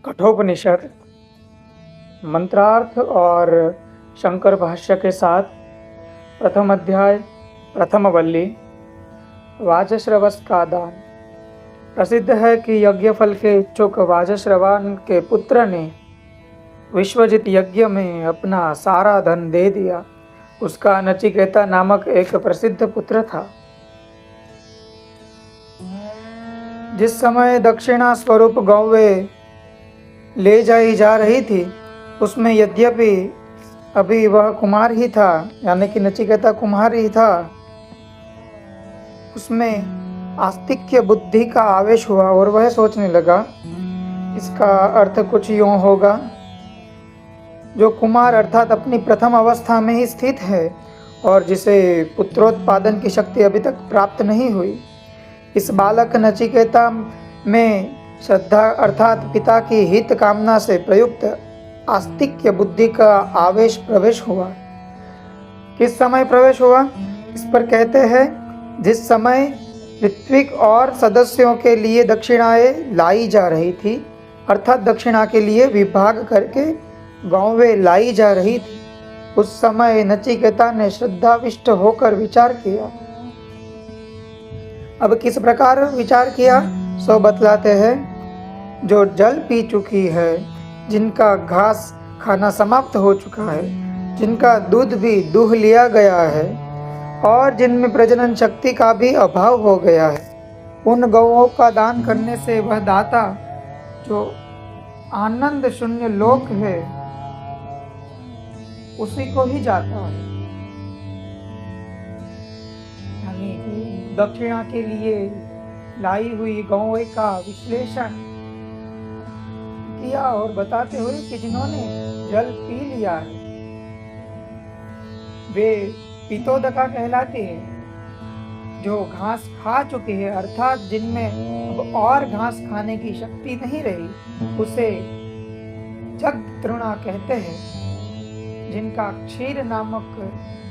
कठोपनिषद मंत्रार्थ और शंकर भाष्य के साथ प्रथम अध्याय प्रथम वल्ली वाजश्रवस का दान। प्रसिद्ध है कि यज्ञफल के इच्छुक वाजश्रवान के पुत्र ने विश्वजित यज्ञ में अपना सारा धन दे दिया। उसका नचिकेता नामक एक प्रसिद्ध पुत्र था। जिस समय दक्षिणा स्वरूप गौवें ले जाई जा रही थी, उसमें यद्यपि अभी वह कुमार ही था, यानी कि नचिकेता कुमार ही था, उसमें आस्तिक्य बुद्धि का आवेश हुआ और वह सोचने लगा, इसका अर्थ कुछ यूँ होगा, जो कुमार अर्थात अपनी प्रथम अवस्था में ही स्थित है और जिसे पुत्रोत्पादन की शक्ति अभी तक प्राप्त नहीं हुई, इस बालक नचिकेता में श्रद्धा अर्थात पिता की हित कामना से प्रयुक्त आस्तिक्य बुद्धि का आवेश प्रवेश हुआ। किस समय प्रवेश हुआ, इस पर कहते हैं, जिस समय ऋत्विक और सदस्यों के लिए दक्षिणाएं लाई जा रही थी, अर्थात दक्षिणा के लिए विभाग करके गौवें लाई जा रही थी, उस समय नचिकेता ने श्रद्धाविष्ट होकर विचार किया। अब किस प्रकार विचार किया सो बतलाते हैं। जो जल पी चुकी है, जिनका घास खाना समाप्त हो चुका है, जिनका दूध भी दूह लिया गया है और जिनमें प्रजनन शक्ति का भी अभाव हो गया है, उन गौओं का दान करने से वह दाता जो आनंद शून्य लोक है उसी को ही जाता है। यानी दक्षिणा के लिए लाई हुई गौएं का विश्लेषण किया और बताते हुए कि जिन्होंने जल पी लिया है वे पितोदका कहलाते हैं। जो घास खा चुके हैं अर्थात जिनमें अब और घास खाने की शक्ति नहीं रही, उसे जग तृणा कहते हैं। जिनका क्षीर नामक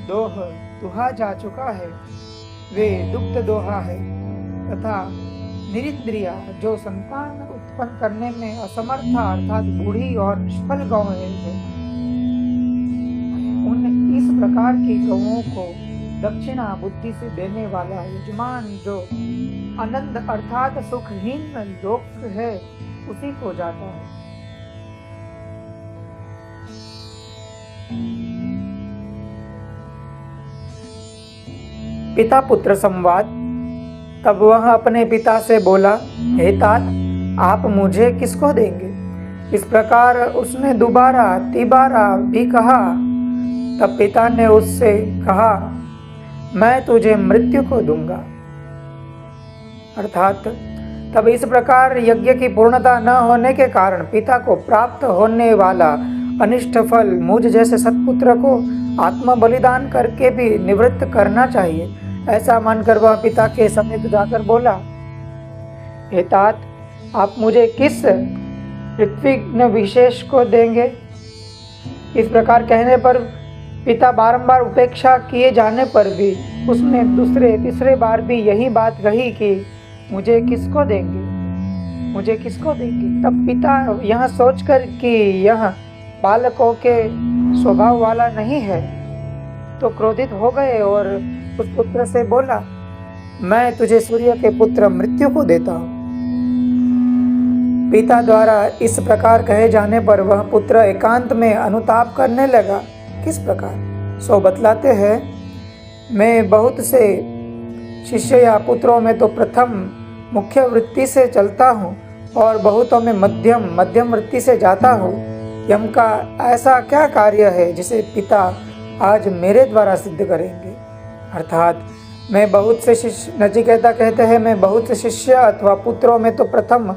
दोह दुहा जा चुका है, वे दुग्ध दोहा है। तथा निरिंद्रिया जो संतान उत्पन्न करने में असमर्था अर्थात बूढ़ी और निष्फल गौएं हैं, उन इस प्रकार की गौओं को दक्षिणा बुद्धि से देने वाला यजमान जो आनंद अर्थात सुखहीन लोक है उसी को जाता है। पिता पुत्र संवाद। तब वह अपने पिता से बोला, हे तात, आप मुझे किसको देंगे? इस प्रकार उसने दोबारा तिबारा भी कहा। तब पिता ने उससे कहा, मैं तुझे मृत्यु को दूंगा। अर्थात तब इस प्रकार यज्ञ की पूर्णता न होने के कारण पिता को प्राप्त होने वाला अनिष्ट फल मुझ जैसे सत्पुत्र को आत्म बलिदान करके भी निवृत्त करना चाहिए। ऐसा मानकर वह पिता के समीप जाकर बोला, हे तात, आप मुझे किस ऋत्विग्न विशेष को देंगे? इस प्रकार कहने पर पिता बारंबार उपेक्षा किए जाने पर भी उसने दूसरे तीसरे बार भी यही बात कही कि मुझे किसको देंगे, मुझे किसको देंगे। तब पिता यह सोचकर कि यह बालकों के स्वभाव वाला नहीं है, तो क्रोधित हो गए और उस पुत्र से बोला, मैं तुझे सूर्य के पुत्र मृत्यु को देता हूँ। पिता द्वारा इस प्रकार कहे जाने पर वह पुत्र एकांत में अनुताप करने लगा। किस प्रकार सो बतलाते हैं, मैं बहुत से शिष्य या पुत्रों में तो प्रथम मुख्य वृत्ति से चलता हूँ और बहुतों में मध्यम वृत्ति से जाता हूँ। यम का ऐसा क्या कार्य है जिसे पिता आज मेरे द्वारा सिद्ध करेंगे? अर्थात मैं बहुत से शिष्य, नचिकेता कहते हैं, मैं बहुत से शिष्य अथवा पुत्रों में तो प्रथम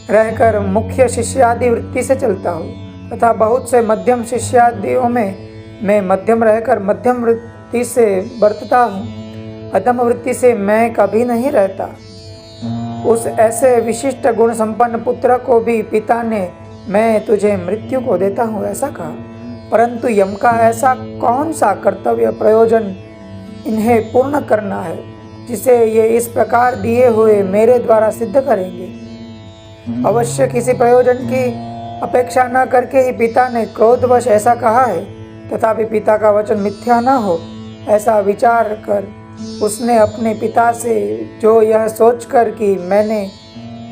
रहकर मुख्य शिष्यादि वृत्ति से चलता हूँ तथा बहुत से मध्यम शिष्यादियों में मैं मध्यम रहकर मध्यम वृत्ति से बरतता हूँ। अधम वृत्ति से मैं कभी नहीं रहता। उस ऐसे विशिष्ट गुण संपन्न पुत्र को भी पिता ने मैं तुझे मृत्यु को देता हूँ ऐसा कहा। परंतु यम का ऐसा कौन सा कर्तव्य प्रयोजन इन्हें पूर्ण करना है जिसे ये इस प्रकार दिए हुए मेरे द्वारा सिद्ध करेंगे? अवश्य किसी प्रयोजन की अपेक्षा न करके ही पिता ने क्रोधवश ऐसा कहा है, तथापि पिता का वचन मिथ्या न हो ऐसा विचार कर उसने अपने पिता से जो यह सोचकर कि मैंने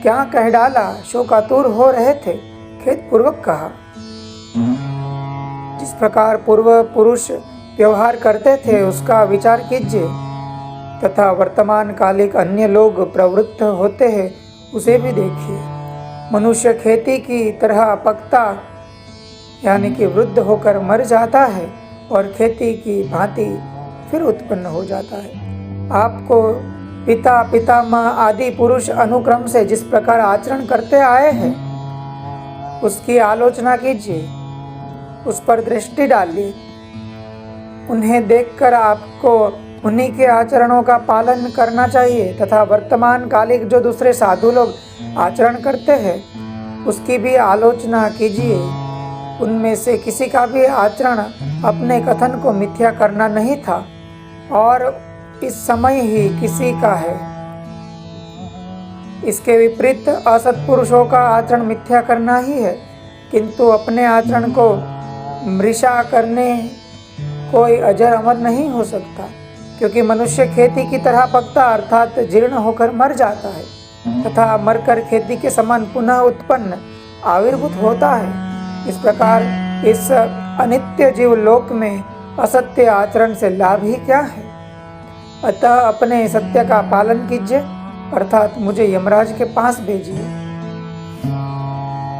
क्या कह डाला शोकातुर हो रहे थे, खेदपूर्वक कहा। जिस प्रकार पूर्व पुरुष व्यवहार करते थे उसका विचार कीजिए, तथा वर्तमान कालिक अन्य लोग प्रवृत्त होते हैं उसे भी देखिए। मनुष्य खेती की तरह पकता यानी कि वृद्ध होकर मर जाता है और खेती की भांति फिर उत्पन्न हो जाता है। आपको पिता पितामह आदि पुरुष अनुक्रम से जिस प्रकार आचरण करते आए हैं उसकी आलोचना कीजिए, उस पर दृष्टि डालिए। उन्हें देखकर आपको उन्हीं के आचरणों का पालन करना चाहिए तथा वर्तमान कालिक जो दूसरे साधु लोग आचरण करते हैं उसकी भी आलोचना कीजिए। उनमें से किसी का भी आचरण अपने कथन को मिथ्या करना नहीं था और इस समय ही किसी का है। इसके विपरीत असत्पुरुषों का आचरण मिथ्या करना ही है, किंतु अपने आचरण को मृषा करने कोई अजर अमर नहीं हो सकता, क्योंकि मनुष्य खेती की तरह पकता अर्थात जीर्ण होकर मर जाता है तथा मरकर खेती के समान पुनः उत्पन्न आविर्भूत होता है। इस प्रकार इस अनित्य जीव लोक में असत्य आचरण से लाभ ही क्या है। अतः अपने सत्य का पालन कीजिए, अर्थात मुझे यमराज के पास भेजिए।